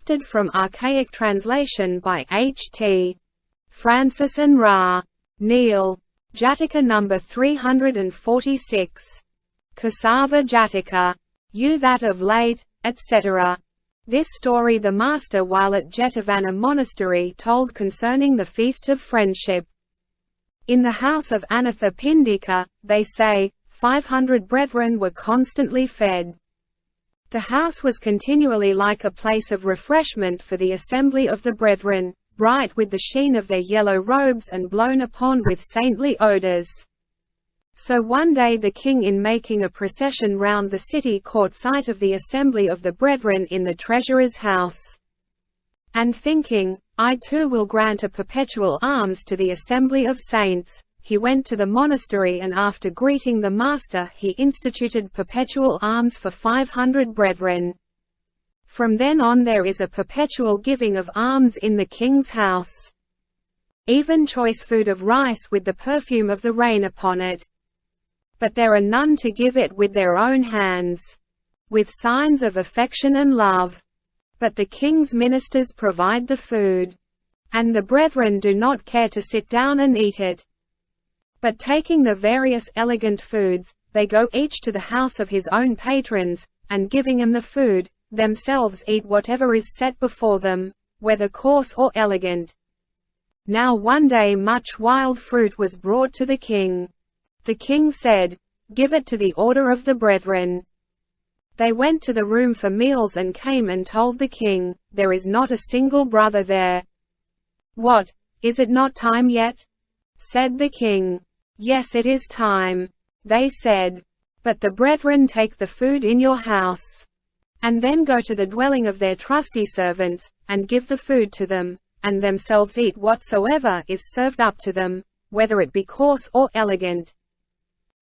Adapted from archaic translation by H.T. Francis and Ra. Neal. Jataka number 346. Kesava Jataka. You that of late, etc. This story the master while at Jetavana monastery told concerning the feast of friendship. In the house of Anatha Pindika, they say, 500 brethren were constantly fed. The house was continually like a place of refreshment for the assembly of the brethren, bright with the sheen of their yellow robes and blown upon with saintly odors. So one day the king in making a procession round the city caught sight of the assembly of the brethren in the treasurer's house. And thinking, I too will grant a perpetual alms to the assembly of saints, he went to the monastery and after greeting the master he instituted perpetual alms for 500 brethren. From then on there is a perpetual giving of alms in the king's house. Even choice food of rice with the perfume of the rain upon it. But there are none to give it with their own hands, with signs of affection and love. But the king's ministers provide the food, and the brethren do not care to sit down and eat it. But taking the various elegant foods, they go each to the house of his own patrons, and giving them the food, themselves eat whatever is set before them, whether coarse or elegant. Now one day much wild fruit was brought to the king. The king said, Give it to the order of the brethren. They went to the room for meals and came and told the king, There is not a single brother there. What, is it not time yet? Said the king. Yes, it is time. They said. But the brethren take the food in your house, and then go to the dwelling of their trusty servants, and give the food to them, and themselves eat whatsoever is served up to them, whether it be coarse or elegant.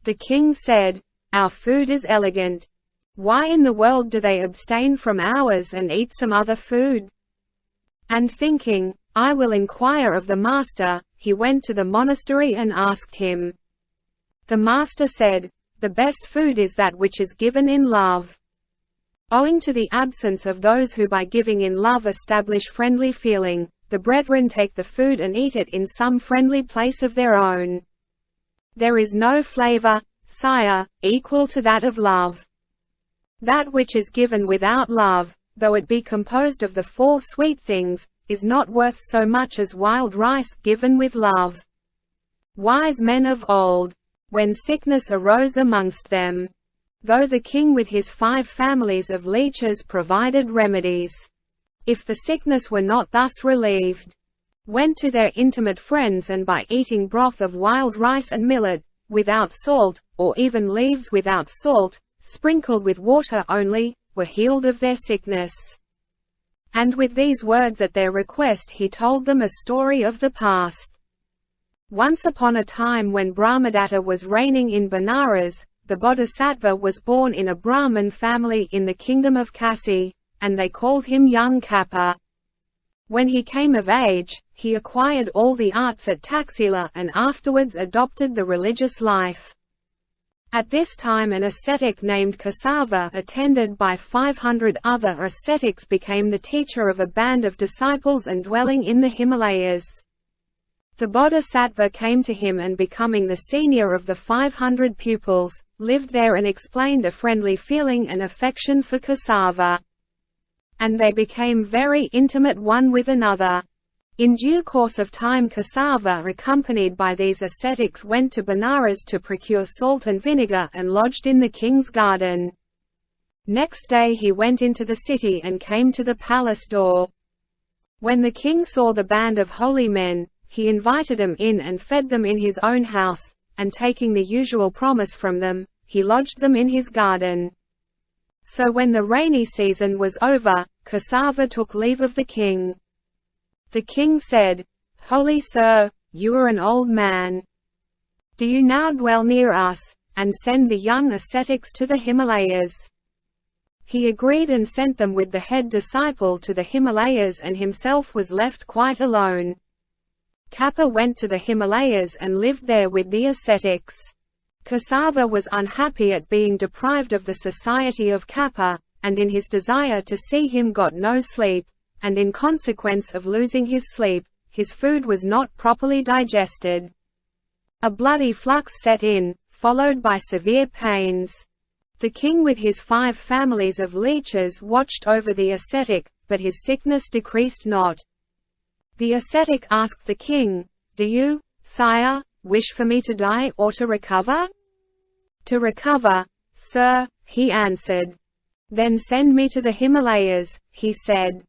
The king said, Our food is elegant. Why in the world do they abstain from ours and eat some other food? And thinking, I will inquire of the master, he went to the monastery and asked him. The master said, The best food is that which is given in love. Owing to the absence of those who by giving in love establish friendly feeling, the brethren take the food and eat it in some friendly place of their own. There is no flavor, sire, equal to that of love. That which is given without love, though it be composed of the 4 sweet things, is not worth so much as wild rice given with love. Wise men of old, when sickness arose amongst them, though the king with his 5 families of leeches provided remedies, if the sickness were not thus relieved, went to their intimate friends and by eating broth of wild rice and millet, without salt, or even leaves without salt, sprinkled with water only, were healed of their sickness. And with these words at their request he told them a story of the past. Once upon a time when Brahmadatta was reigning in Benares, the Bodhisattva was born in a Brahmin family in the kingdom of Kasi, and they called him young Kappa. When he came of age, he acquired all the arts at Taxila and afterwards adopted the religious life. At this time an ascetic named Kesava attended by 500 other ascetics became the teacher of a band of disciples and dwelling in the Himalayas. The Bodhisattva came to him and becoming the senior of the 500 pupils, lived there and explained a friendly feeling and affection for Kesava. And they became very intimate one with another. In due course of time Kesava accompanied by these ascetics went to Benares to procure salt and vinegar and lodged in the king's garden. Next day he went into the city and came to the palace door. When the king saw the band of holy men, he invited them in and fed them in his own house, and taking the usual promise from them, he lodged them in his garden. So when the rainy season was over, Kesava took leave of the king. The king said, Holy sir, you are an old man. Do you now dwell near us, and send the young ascetics to the Himalayas? He agreed and sent them with the head disciple to the Himalayas and himself was left quite alone. Kappa went to the Himalayas and lived there with the ascetics. Kesava was unhappy at being deprived of the society of Kappa, and in his desire to see him got no sleep, and in consequence of losing his sleep, his food was not properly digested. A bloody flux set in, followed by severe pains. The king with his 5 families of leeches watched over the ascetic, but his sickness decreased not. The ascetic asked the king, "Do you, sire, wish for me to die or to recover?" "To recover, sir," he answered. "Then send me to the Himalayas," he said.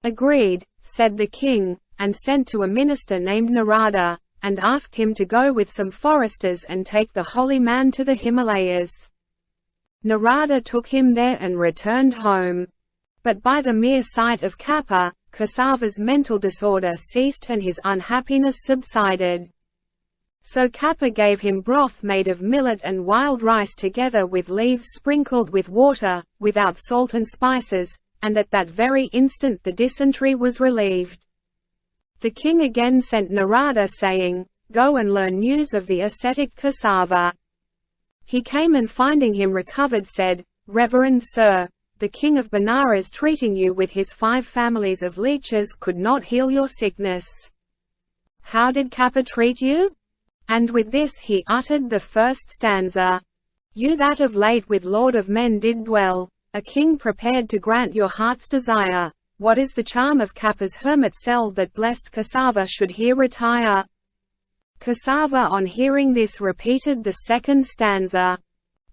"Agreed," said the king, and sent to a minister named Narada, and asked him to go with some foresters and take the holy man to the Himalayas. Narada took him there and returned home. But by the mere sight of Kappa, Kesava's mental disorder ceased and his unhappiness subsided. So Kappa gave him broth made of millet and wild rice together with leaves sprinkled with water, without salt and spices, and at that very instant the dysentery was relieved. The king again sent Narada saying, "Go and learn news of the ascetic Kesava." He came and finding him recovered said, "Reverend sir, the king of Benares treating you with his 5 families of leeches could not heal your sickness. How did Kappa treat you?" And with this he uttered the first stanza. "You that of late with Lord of Men did dwell, a king prepared to grant your heart's desire. What is the charm of Kappa's hermit cell that blessed Kesava should here retire?" Kesava on hearing this repeated the second stanza.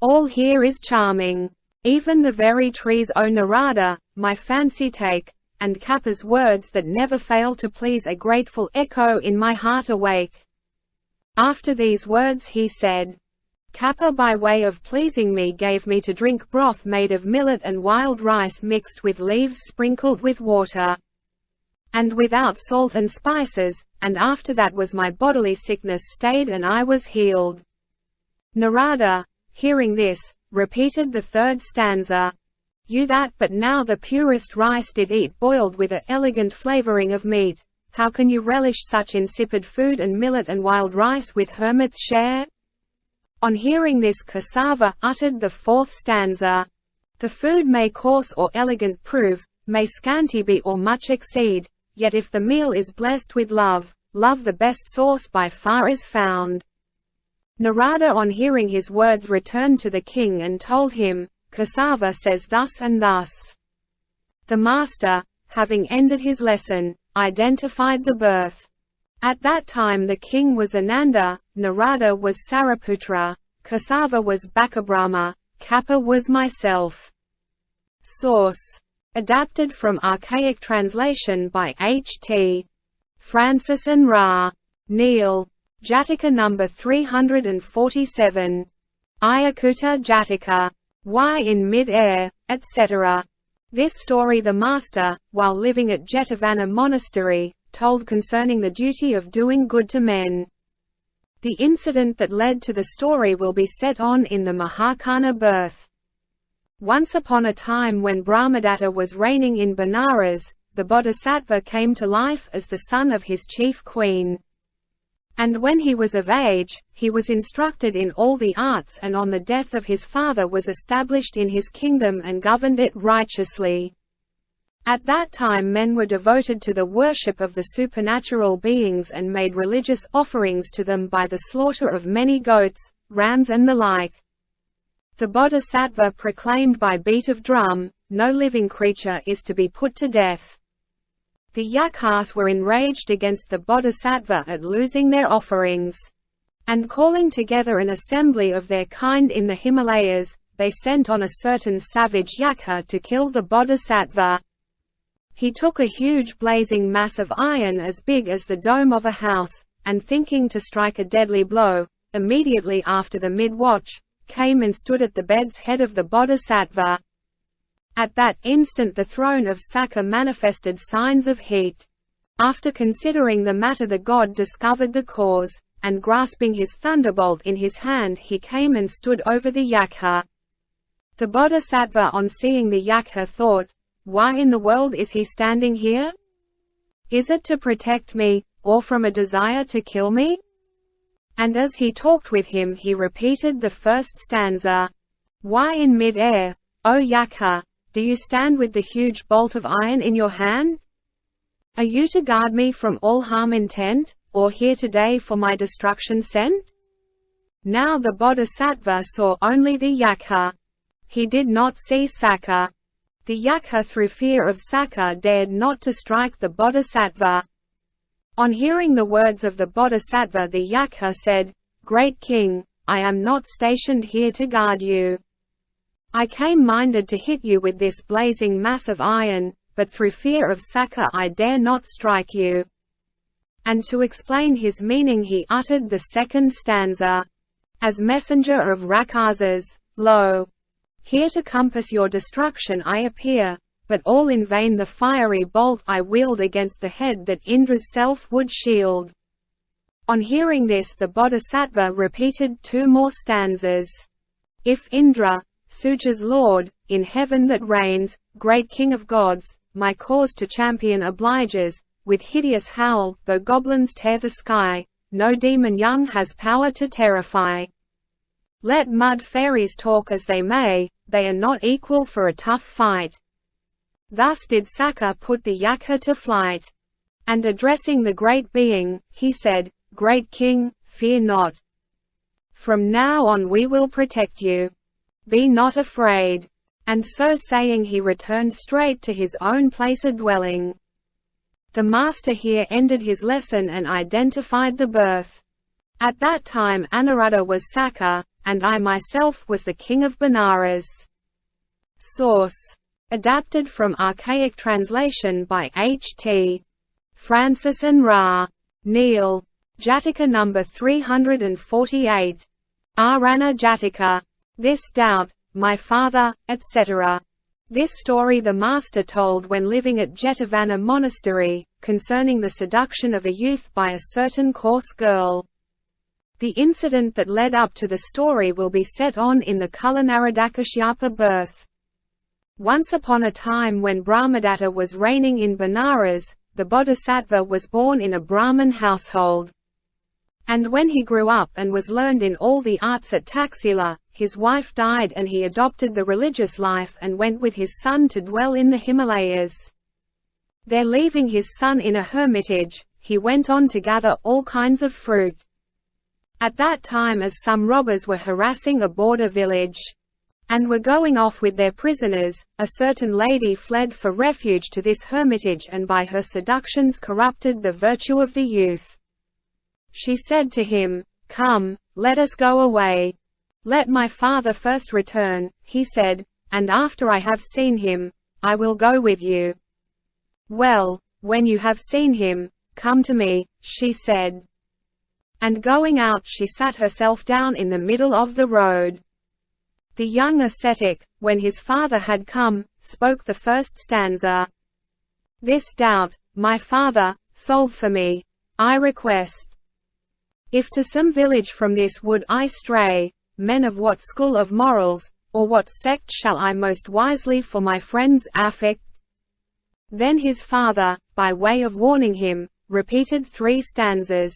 "All here is charming. Even the very trees, O Narada, my fancy take, and Kappa's words that never fail to please a grateful echo in my heart awake." After these words he said, "Kappa by way of pleasing me gave me to drink broth made of millet and wild rice mixed with leaves sprinkled with water, and without salt and spices, and after that was my bodily sickness stayed and I was healed." Narada, hearing this, repeated the third stanza. "You that but now the purest rice did eat boiled with a elegant flavouring of meat, how can you relish such insipid food and millet and wild rice with hermit's share?" On hearing this Kesava uttered the fourth stanza. "The food may coarse or elegant prove, may scanty be or much exceed, yet if the meal is blessed with love, love the best sauce by far is found." Narada on hearing his words returned to the king and told him, "Kesava says thus and thus." The master, having ended his lesson, identified the birth. At that time the king was Ananda, Narada was Sariputra, Kesava was Bakabrahma, Kappa was myself. Source: adapted from archaic translation by H.T. Francis and Ra. Neil. Jataka number 347. Ayakūṭa Jataka. Why in mid-air, etc. This story the master, while living at Jetavana monastery, told concerning the duty of doing good to men. The incident that led to the story will be set on in the Mahakana birth. Once upon a time when Brahmadatta was reigning in Benares, the Bodhisattva came to life as the son of his chief queen. And when he was of age, he was instructed in all the arts and on the death of his father was established in his kingdom and governed it righteously. At that time men were devoted to the worship of the supernatural beings and made religious offerings to them by the slaughter of many goats, rams and the like. The Bodhisattva proclaimed by beat of drum, "No living creature is to be put to death." The Yakhas were enraged against the Bodhisattva at losing their offerings. And calling together an assembly of their kind in the Himalayas, they sent on a certain savage Yakha to kill the Bodhisattva. He took a huge blazing mass of iron as big as the dome of a house, and thinking to strike a deadly blow, immediately after the mid-watch, came and stood at the bed's head of the Bodhisattva. At that instant the throne of Sakka manifested signs of heat. After considering the matter the god discovered the cause, and grasping his thunderbolt in his hand he came and stood over the Yakha. The Bodhisattva on seeing the Yakha thought, "Why in the world is he standing here? Is it to protect me, or from a desire to kill me?" And as he talked with him he repeated the first stanza. "Why in mid-air, O Yakha, do you stand with the huge bolt of iron in your hand? Are you to guard me from all harm intent, or here today for my destruction sent? Now the Bodhisattva saw only the Yakha. He did not see Sakka. The Yakha through fear of Sakka dared not to strike the Bodhisattva. On hearing the words of the Bodhisattva, the Yakha said, "Great King, I am not stationed here to guard you. I came minded to hit you with this blazing mass of iron, but through fear of Sakka I dare not strike you." And to explain his meaning he uttered the second stanza. As messenger of Rakkhasas, lo! Here to compass your destruction I appear, but all in vain the fiery bolt I wield against the head that Indra's self would shield. On hearing this the Bodhisattva repeated 2 more stanzas. If Indra, Suja's lord, in heaven that reigns, great king of gods, my cause to champion obliges, with hideous howl, though goblins tear the sky, no demon young has power to terrify. Let mud fairies talk as they may, they are not equal for a tough fight. Thus did Sakka put the Yakha to flight. And addressing the great being, he said, "Great king, fear not. From now on we will protect you. Be not afraid." And so saying he returned straight to his own place of dwelling. The master here ended his lesson and identified the birth. At that time Anuruddha was Sakka, and I myself was the king of Benares. Source: adapted from archaic translation by H.T. Francis and Ra. Neil. Jataka number 348. Arañña Jataka. This doubt, my father, etc. This story the master told when living at Jetavana monastery, concerning the seduction of a youth by a certain coarse girl. The incident that led up to the story will be set on in the Kulanaradakashyapa birth. Once upon a time when Brahmadatta was reigning in Benares, the Bodhisattva was born in a Brahmin household. And when he grew up and was learned in all the arts at Taxila, his wife died and he adopted the religious life and went with his son to dwell in the Himalayas. There leaving his son in a hermitage, he went on to gather all kinds of fruit. At that time as some robbers were harassing a border village, and were going off with their prisoners, a certain lady fled for refuge to this hermitage and by her seductions corrupted the virtue of the youth. She said to him, "Come, let us go away. Let my father first return," he said, "and after I have seen him, I will go with you." "Well, when you have seen him, come to me," she said. And going out she sat herself down in the middle of the road. The young ascetic, when his father had come, spoke the first stanza. "This doubt, my father, solve for me, I request. If to some village from this would I stray, men of what school of morals, or what sect shall I most wisely for my friends affect?" Then his father, by way of warning him, repeated 3 stanzas.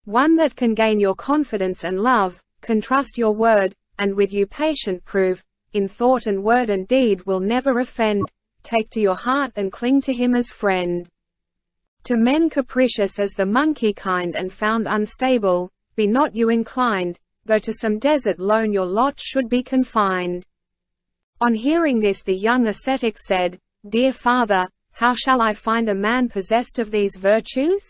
"One that can gain your confidence and love, can trust your word, and with you patient prove, in thought and word and deed will never offend, take to your heart and cling to him as friend. To men capricious as the monkey kind and found unstable, be not you inclined, though to some desert lone your lot should be confined." On hearing this the young ascetic said, "Dear father, how shall I find a man possessed of these virtues?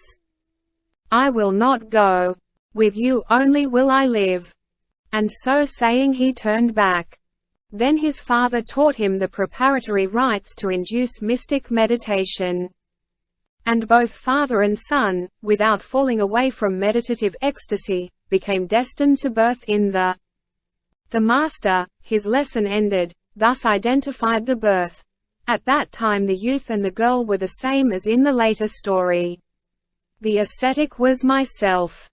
I will not go. With you only will I live." And so saying he turned back. Then his father taught him the preparatory rites to induce mystic meditation. And both father and son, without falling away from meditative ecstasy, became destined to birth in the master, his lesson ended, thus identified the birth. At that time the youth and the girl were the same as in the later story. The ascetic was myself.